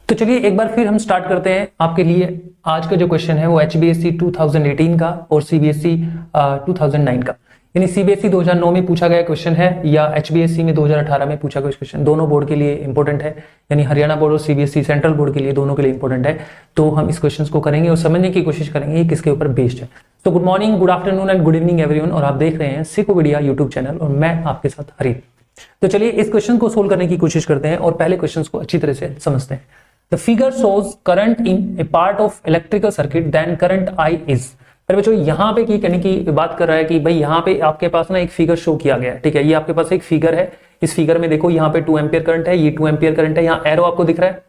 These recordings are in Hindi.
तो चलिए एक बार फिर हम स्टार्ट करते हैं आपके लिए। आज का जो क्वेश्चन है वो HBSC 2018 का और CBSE 2009 का, यानी CBSE 2009 में पूछा गया क्वेश्चन है या HBSC में 2018 में पूछा गया क्वेश्चन, दोनों बोर्ड के लिए इंपॉर्टेंट है, यानी हरियाणा बोर्ड और CBSE सेंट्रल बोर्ड के लिए दोनों के लिए इंपॉर्टेंट है। तो हम इस क्वेश्चन को करेंगे और समझने की कोशिश करेंगे ये किसके ऊपर बेस्ड है। तो good morning, good afternoon and good evening everyone, और आप देख रहे हैं सिकोविडिया यूट्यूब चैनल और मैं आपके साथ हरी। तो चलिए इस क्वेश्चन को सोल्व करने की कोशिश करते हैं और पहले क्वेश्चन को अच्छी तरह से समझते हैं। The figure shows current in a part of electrical circuit then current I is। पर बच्चों यहाँ पे की कहने की बात कर रहा है कि भाई यहाँ पे आपके पास ना एक फिगर शो किया गया है, ठीक है। ये आपके पास एक फिगर है, इस फिगर में देखो यहाँ पे 2 एम्पियर करंट है, ये 2 एम्पियर करंट है, यहाँ एरो आपको दिख रहा है,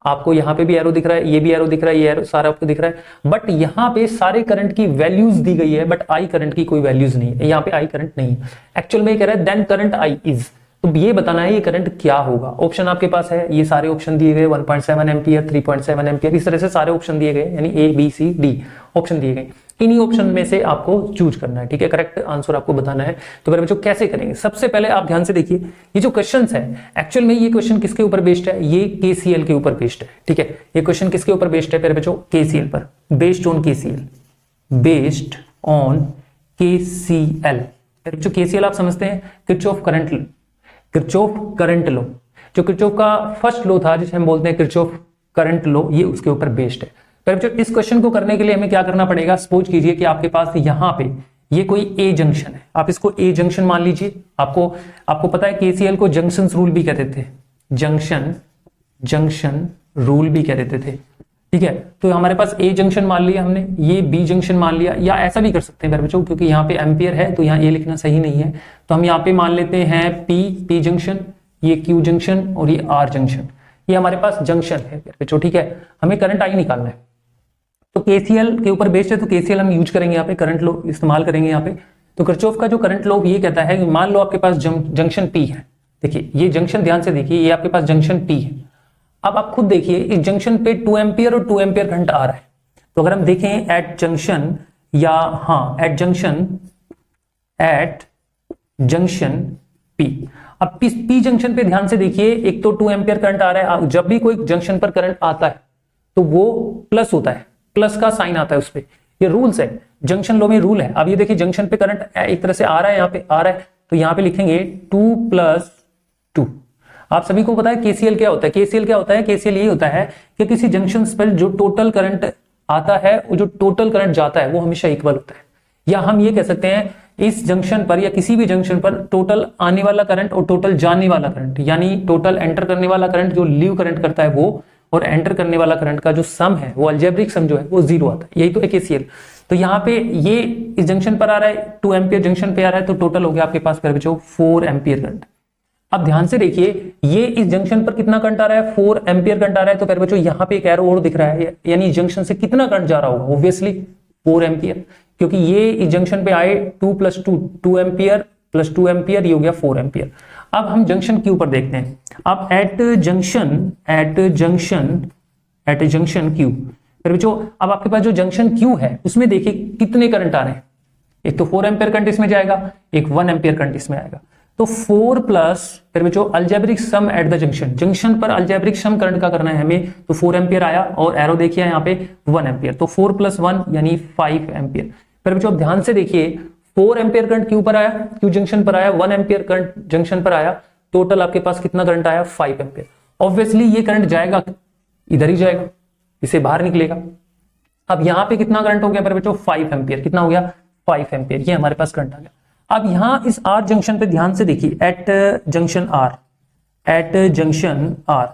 आपको यहाँ पे भी एरो दिख रहा है, ये भी एरो दिख रहा है, ये एरो सारा आपको दिख रहा है। बट यहाँ पे सारे करंट की वैल्यूज दी गई है, बट आई करंट की कोई वैल्यूज नहीं है, यहाँ पे आई करंट नहीं है। एक्चुअल में कह रहा है देन करंट आई इज, तो ये बताना है ये करंट क्या होगा। ऑप्शन आपके पास है, ये सारे ऑप्शन दिए गए 1.7 एम्पियर, 3.7 एम्पियर, इस तरह से सारे ऑप्शन दिए गए, यानी A B C D option दिए गए। इन्हीं ऑप्शन में से आपको चूज करना है, ठीक है, करेक्ट आंसर आपको बताना है। तो मेरे बच्चों कैसे करेंगे, सबसे पहले आप ध्यान से देखिए ये जो क्वेश्चन है, एक्चुअल में ये क्वेश्चन किसके ऊपर बेस्ड है, ये KCL के ऊपर बेस्ड है, ठीक है। ये क्वेश्चन किसके ऊपर बेस्ड है मेरे बच्चों, KCL पर, based on KCL, based on KCL। मेरे बच्चों KCL आप समझते हैं, Kirchhoff current law, Kirchhoff current law, जो किरचॉफ का फर्स्ट लॉ था जिसे हम बोलते हैं किरचॉफ करंट लॉ, ये उसके ऊपर बेस्ड है। पर इस क्वेश्चन को करने के लिए हमें क्या करना पड़ेगा, सपोज कीजिए कि आपके पास यहाँ पे ये कोई A जंक्शन है, आप इसको A जंक्शन मान लीजिए। आपको पता है KCL को जंक्शन रूल भी कहते थे, जंक्शन रूल भी कह देते थे, ठीक है। तो हमारे पास A जंक्शन मान लिया हमने, ये B जंक्शन मान लिया, या ऐसा भी कर सकते हैं मेरे बच्चों, क्योंकि यहाँ पे एम्पियर है तो यहाँ A लिखना सही नहीं है, तो हम यहाँ पे मान लेते हैं P जंक्शन, ये Q जंक्शन और ये R जंक्शन, ये हमारे पास जंक्शन है मेरे बच्चों, ठीक है। हमें करंट आई निकालना है, तो KCL के ऊपर बेस्ड है, तो KCL हम यूज करेंगे यहाँ पे, करंट लॉ इस्तेमाल करेंगे यहाँ पे। तो किरचॉफ का जो करंट लॉ ये कहता है कि मान लो आपके पास जंक्शन P है, देखिए ये जंक्शन, ध्यान से देखिए ये आपके पास जंक्शन P है। अब आप खुद देखिए इस जंक्शन पे 2 एम्पियर और 2 एम्पियर करंट आ रहा है, तो अगर हम देखें एट जंक्शन, या हाँ एट जंक्शन P, अब P जंक्शन पे ध्यान से देखिए, एक तो 2 एम्पियर करंट आ रहा है, जब भी कोई जंक्शन पर करंट आता है तो वो प्लस होता है, प्लस का साइन आता है उस पे, ये रूल्स है, जंक्शन लॉ में रूल है। अब ये देखिए जंक्शन पे करंट एक तरह से आ रहा है, यहाँ पे आ रहा है, तो यहाँ पे लिखेंगे 2+2। आप सभी को पता है KCL क्या होता है, KCL क्या होता है, KCL यही होता है कि किसी जंक्शन पर जो टोटल करंट आता है और जो टोटल करंट जाता है वो हमेशा इक्वल होता है। या हम ये कह सकते हैं इस जंक्शन पर या किसी भी जंक्शन पर टोटल आने वाला करंट और टोटल जाने वाला करंट, यानी टोटल एंटर करने वाला करंट जो लीव करंट करता है वो, और एंटर करने वाला करंट का जो सम है वो अलजेब्रिक सम जो है वो 0 आता है, यही तो है KCL। तो यहाँ पे ये इस जंक्शन पर आ रहा है, 2 एम्पियर जंक्शन पे आ रहा है, तो टोटल हो गया आपके पास मेरे बच्चों 4 एम्पियर करंट। अब ध्यान से देखिए ये इस जंक्शन पर कितना करंट आ रहा है, 4 एम्पियर करंट आ रहा है, तो मेरे बच्चों यहाँ पे एक एरो और दिख रहा है, यानी जंक्शन से कितना करंट जा रहा होगा, ऑब्वियसली 4 एम्पियर, क्योंकि ये इस जंक्शन पे आए 2 एम्पियर प्लस 2 एम्पियर, ये हो गया 4 एम्पियर। अब हम जंक्शन Q पर देखते हैं। अब एट जंक्शन Q, फिर बच्चों अब आपके पास जो जंक्शन Q है उसमें देखिए कितने करंट आ रहे हैं, एक तो 4 एम्पियर करंट इसमें जाएगा, एक 1 एम्पियर करंट इसमें आएगा, तो 4 प्लस फिर बच्चों algebraic sum at the junction पर अल्जेब्रिक सम करंट का करना है हमें, तो 4 एम्पियर आया और एरो देखिए यहाँ पे 1 एम्पियर, तो 4 + 1 यानी 5 एम्पियर। फिर बच्चों ध्यान से देखिए 4 एम्पियर करंट Q पर आया, Q जंक्शन पर आया, 1 एम्पियर करंट जंक्शन पर आया, टोटल आपके पास कितना करंट आया, 5 एम्पियर। ऑब्वियसली ये करंट जाएगा इधर ही जाएगा, इसे बाहर निकलेगा। अब यहाँ पे कितना करंट हो गया मेरे बच्चों, 5 एम्पियर, कितना हो गया 5 एम्पियर, ये हमारे पास करंट आ गया। अब यहां इस R जंक्शन पे ध्यान से देखिए, एट जंक्शन R,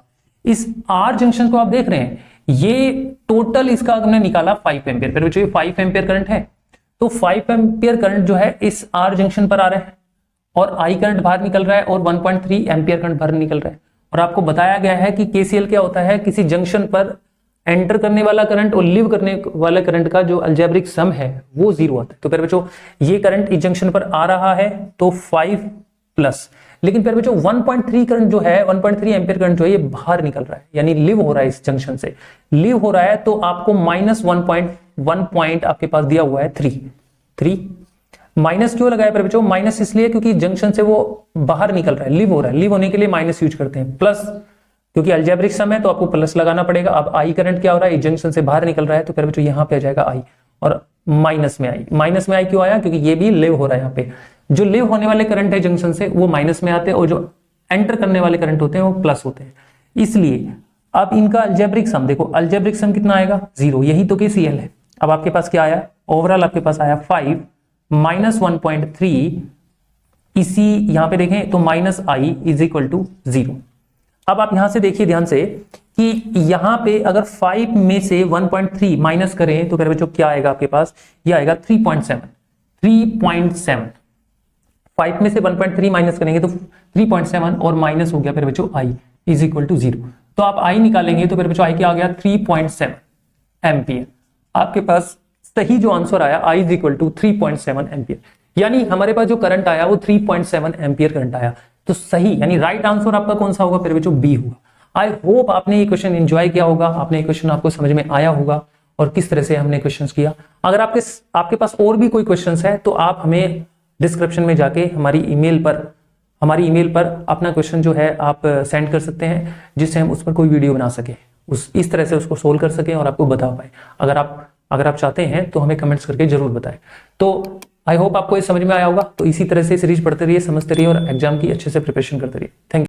इस R जंक्शन को आप देख रहे हैं, ये टोटल इसका हमने निकाला 5 एम्पियर, फिर बच्चों ये 5 एम्पियर करंट है, तो 5 एम्पियर करंट जो है इस R जंक्शन पर आ रहा है और I करंट बाहर निकल रहा है और 1.3 एम्पियर करंट बाहर निकल रहा है। और आपको बताया गया है कि KCL क्या होता है, किसी जंक्शन पर एंटर करने वाला करंट और लीव करने वाला करंट का जो अल्जेब्रिक सम है वो 0 आता है। तो फिर बच्चों ये करंट इस जंक्शन पर आ रहा है तो 5 प्लस, लेकिन फिर बच्चों 1.3 करंट जो है, 1.3 एम्पियर करंट जो है ये बाहर निकल रहा है, यानी लीव हो रहा है, इस जंक्शन से लीव हो रहा है, तो आपको -1 पॉइंट आपके पास दिया हुआ है 3। माइनस क्यों लगाया पर बच्चों, माइनस इसलिए क्योंकि जंक्शन से वो बाहर निकल रहा है, लीव हो रहा है, लीव होने के लिए माइनस यूज करते हैं। प्लस क्योंकि अलजेब्रिक सम है तो आपको प्लस लगाना पड़ेगा। अब आई करंट क्या हो रहा है, जंक्शन से बाहर निकल रहा है, तो फिर बच्चों यहाँ पे आ जाएगा आई, और माइनस में आई क्यों आया, क्योंकि ये भी लिव हो रहा है। यहाँ पे जो लिव होने वाले करंट है जंक्शन से वो माइनस में आते हैं, और जो एंटर करने वाले करंट होते हैं वो प्लस होते हैं। इसलिए अब इनका अलजेब्रिक सम देखो, अलजेब्रिक सम कितना आएगा 0, यही तो KCL है। अब आपके पास क्या आया, ओवरऑल आपके पास आया 5 माइनस 1.3, इसी यहां पे देखें तो minus I is equal to 0। अब आप यहां से देखिए ध्यान से कि यहां पे अगर 5 में से 1.3 माइनस करें तो फिर बच्चों क्या आएगा आपके पास, ये आएगा 3.7। 5 में से 1.3 माइनस करेंगे तो 3.7 और माइनस हो गया फिर बच्चों आई इज इक्वल टू 0। तो आप आई निकालेंगे तो फिर बच्चों आई क्या आ गया 3.7 एम्पियर। आपके पास सही जो आंसर आया आई इज इक्वल टू 3.7 एम्पियर, यानी हमारे पास जो करंट आया वो 3.7 एम्पियर करंट आया। तो सही यानी राइट आंसर आपका कौन सा होगा फिर बच्चों, बी होगा। आई होप आपने ये क्वेश्चन एंजॉय किया होगा, आपने ये क्वेश्चन आपको समझ में आया होगा और किस तरह से हमने क्वेश्चन किया। अगर आपके पास और भी कोई क्वेश्चन है तो आप हमें डिस्क्रिप्शन में जाके हमारी ईमेल पर अपना क्वेश्चन जो है आप सेंड कर सकते हैं, जिससे हम उस पर कोई वीडियो बना सके, इस तरह से उसको सोल्व कर सकें और आपको बता पाए। अगर आप चाहते हैं तो हमें कमेंट्स करके जरूर बताएं। तो आई होप आपको ये समझ में आया होगा। तो इसी तरह से सीरीज पढ़ते रहिए, समझते रहिए और एग्जाम की अच्छे से प्रिपरेशन करते रहिए। Thank you.